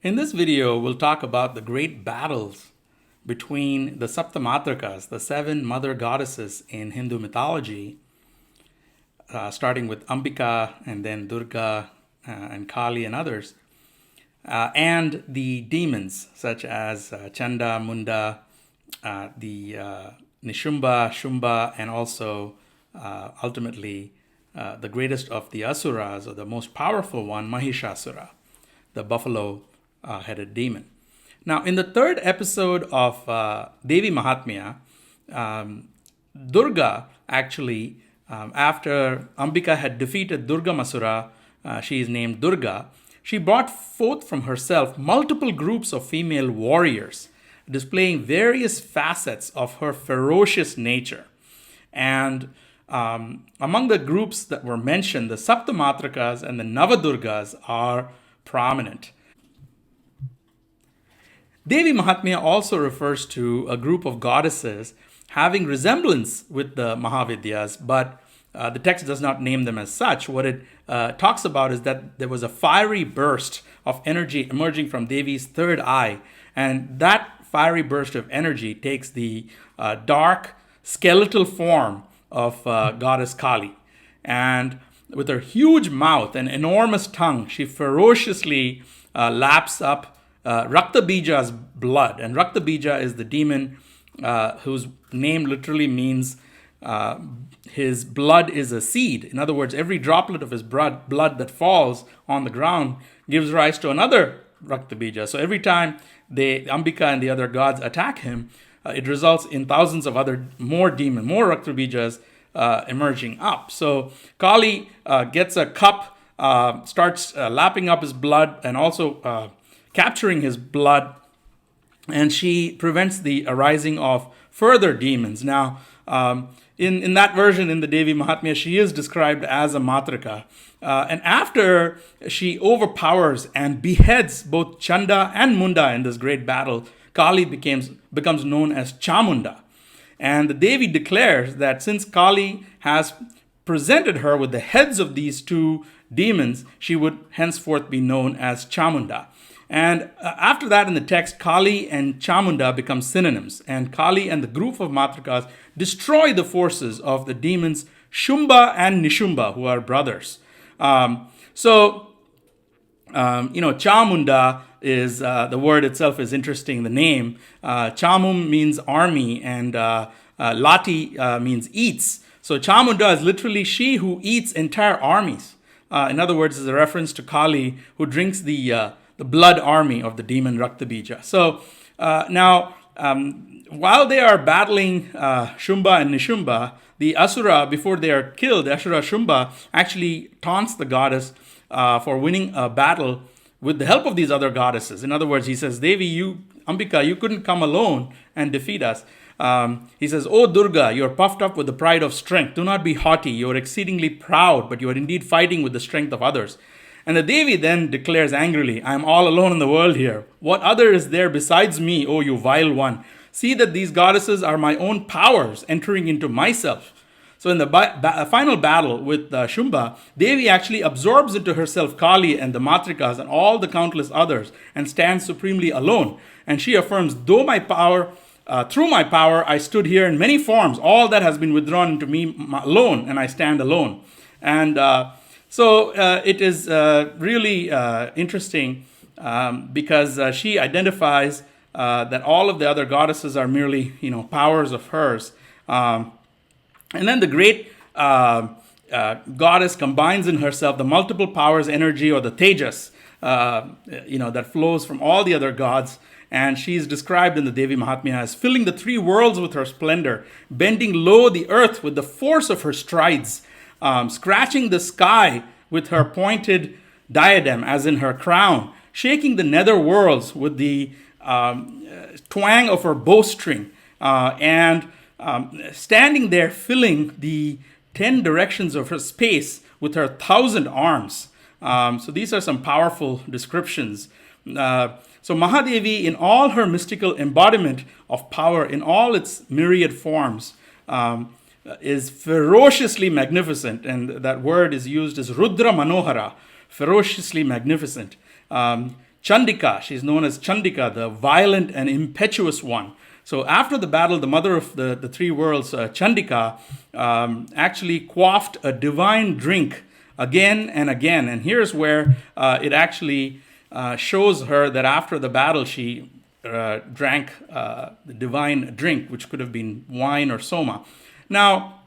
In this video, we'll talk about the great battles between the Saptamatrakas, the seven mother goddesses in Hindu mythology, starting with Ambika and then Durga and Kali and others, and the demons such as Chanda, Munda, the Nishumba, Shumba, and also ultimately the greatest of the Asuras, or the most powerful one, Mahishasura, the buffalo headed demon. Now, in the third episode of Devi Mahatmya, Durga actually, after Ambika had defeated Durga Masura, she is named Durga, she brought forth from herself multiple groups of female warriors, displaying various facets of her ferocious nature. And among the groups that were mentioned, the Saptamatrakas and the Navadurgas are prominent. Devi Mahatmya also refers to a group of goddesses having resemblance with the Mahavidyas, but the text does not name them as such. What it talks about is that there was a fiery burst of energy emerging from Devi's third eye, and that fiery burst of energy takes the dark skeletal form of goddess Kali. And with her huge mouth and enormous tongue, she ferociously laps up Raktabhija's blood. And Raktabhija is the demon whose name literally means his blood is a seed. In other words, every droplet of his blood that falls on the ground gives rise to another Raktabhija. So every time Ambika and the other gods attack him, it results in thousands of more Raktabhijas emerging up. So Kali gets a cup, starts lapping up his blood and also capturing his blood, and she prevents the arising of further demons. Now, in that version, in the Devi Mahatmya, she is described as a Matrika. And after she overpowers and beheads both Chanda and Munda in this great battle, Kali becomes known as Chamunda. And the Devi declares that since Kali has presented her with the heads of these two demons, she would henceforth be known as Chamunda. And after that, in the text, Kali and Chamunda become synonyms. And Kali and the group of Matrikas destroy the forces of the demons Shumba and Nishumba, who are brothers. Chamunda is, the word itself is interesting, the name. Chamum means army, and Lati means eats. So Chamunda is literally she who eats entire armies. In other words, is a reference to Kali, who drinks the blood army of the demon Raktabhija. So now, while they are battling Shumba and Nishumba, the Asura, before they are killed, the Asura Shumba actually taunts the goddess for winning a battle with the help of these other goddesses. In other words, he says, Devi, Ambika, you couldn't come alone and defeat us. He says, "O Durga, you are puffed up with the pride of strength. Do not be haughty. You are exceedingly proud, but you are indeed fighting with the strength of others." And the Devi then declares angrily, "I am all alone in the world here. What other is there besides me, O you vile one? See that these goddesses are my own powers entering into myself." So in the final battle with Shumba, Devi actually absorbs into herself Kali and the Matrikas and all the countless others and stands supremely alone. And she affirms, through my power, I stood here in many forms. All that has been withdrawn into me alone, and I stand alone. And So it is really interesting because she identifies that all of the other goddesses are merely, powers of hers. And then the great goddess combines in herself the multiple powers, energy, or the tejas, that flows from all the other gods. And she is described in the Devi Mahatmya as filling the three worlds with her splendor, bending low the earth with the force of her strides, scratching the sky with her pointed diadem, as in her crown, shaking the nether worlds with the twang of her bowstring, and standing there filling the 10 directions of her space with her 1,000 arms. So these are some powerful descriptions. So Mahadevi, in all her mystical embodiment of power, in all its myriad forms, is ferociously magnificent, and that word is used as Rudra Manohara, ferociously magnificent. Chandika, she's known as Chandika, the violent and impetuous one. So after the battle, the mother of the three worlds, Chandika, actually quaffed a divine drink again and again. And here's where it actually shows her that after the battle, she drank the divine drink, which could have been wine or soma. Now,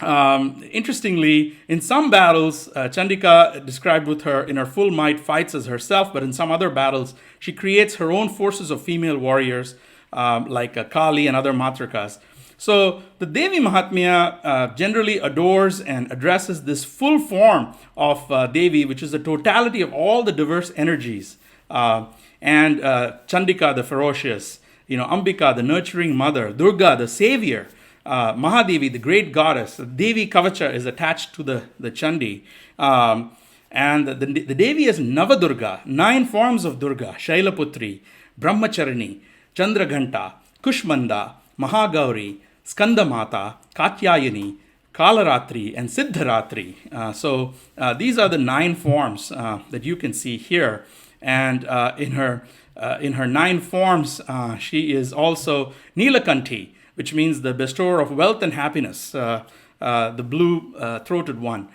interestingly, in some battles, Chandika, described with her in her full might, fights as herself, but in some other battles, she creates her own forces of female warriors, like Kali and other Matrikas. So the Devi Mahatmya generally adores and addresses this full form of Devi, which is the totality of all the diverse energies. And Chandika, the ferocious, Ambika, the nurturing mother, Durga, the savior, Mahadevi, the great goddess. Devi Kavacha is attached to the Chandi. And the Devi is Navadurga, 9 forms of Durga: Shailaputri, Brahmacharani, Chandraghanta, Kushmanda, Mahagauri, Skandamata, Katyayani, Kalaratri, and Siddharatri. So these are the 9 forms that you can see here. And in her 9 forms, she is also Nilakanti, which means the bestower of wealth and happiness, the blue-throated one.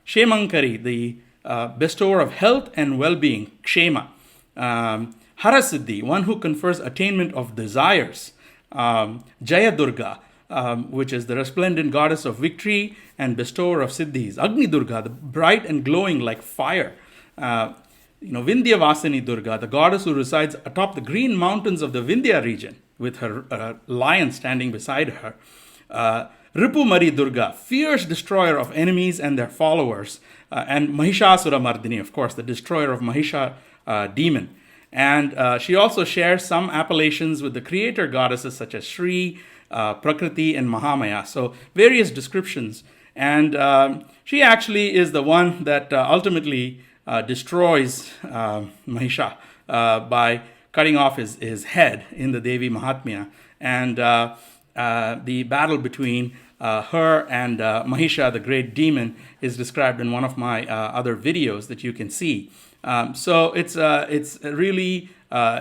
Shemankari, the bestower of health and well-being, Kshema. Harasiddhi, one who confers attainment of desires. Jaya Durga, which is the resplendent goddess of victory and bestower of siddhis. Agni Durga, the bright and glowing like fire. Vindhya Vasini Durga, the goddess who resides atop the green mountains of the Vindhya region, with her lion standing beside her. Ripu Mari Durga, fierce destroyer of enemies and their followers. And Mahishasura Mardini, of course, the destroyer of Mahisha demon. And she also shares some appellations with the creator goddesses such as Shri, Prakriti, and Mahamaya. So various descriptions. And she actually is the one that ultimately destroys Mahisha by cutting off his head in the Devi Mahatmya. And the battle between her and Mahisha, the great demon, is described in one of my other videos that you can see. So it's really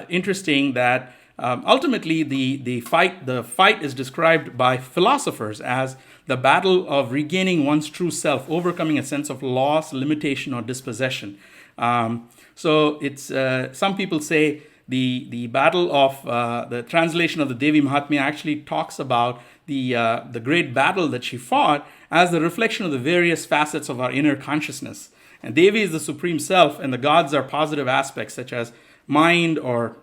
interesting that ultimately the fight is described by philosophers as the battle of regaining one's true self, overcoming a sense of loss, limitation, or dispossession. So it's some people say the battle of the translation of the Devi Mahatmya actually talks about the great battle that she fought as the reflection of the various facets of our inner consciousness. And Devi is the supreme self, and the gods are positive aspects such as mind or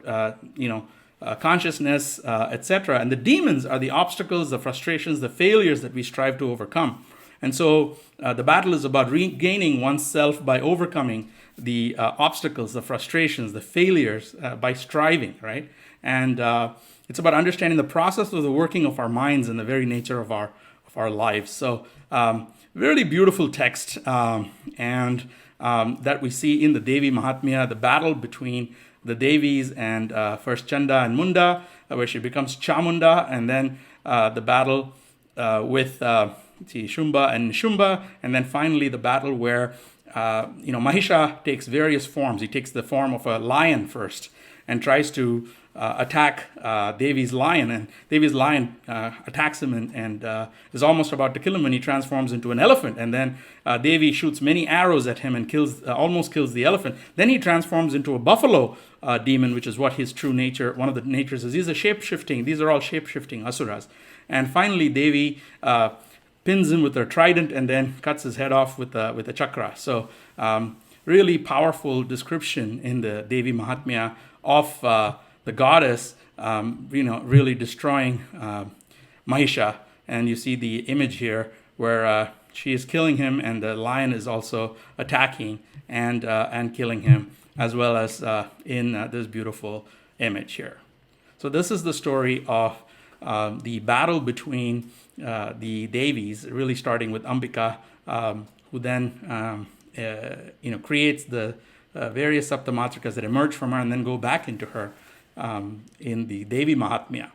consciousness, etc. And the demons are the obstacles, the frustrations, the failures that we strive to overcome. And so the battle is about regaining oneself by overcoming the obstacles, the frustrations, the failures by striving, right? And it's about understanding the process of the working of our minds and the very nature of our lives. So really beautiful text, and that we see in the Devi Mahatmya, the battle between the Devis and first Chanda and Munda, where she becomes Chamunda, and then the battle with Shumba and Nishumba, and then finally the battle where Mahisha takes various forms. He takes the form of a lion first and tries to attack Devi's lion, and Devi's lion attacks him and is almost about to kill him when he transforms into an elephant. And then Devi shoots many arrows at him and almost kills the elephant. Then he transforms into a buffalo demon, which is what his true nature, one of the natures is. These are all shape-shifting asuras. And finally, Devi pins him with her trident and then cuts his head off with a chakra. So really powerful description in the Devi Mahatmya of the goddess, really destroying Mahisha. And you see the image here where she is killing him, and the lion is also attacking and killing him, as well as in this beautiful image here. So this is the story of the battle between the Devis, really starting with Ambika, who then creates the various Saptamatrikas that emerge from her and then go back into her in the Devi Mahatmya.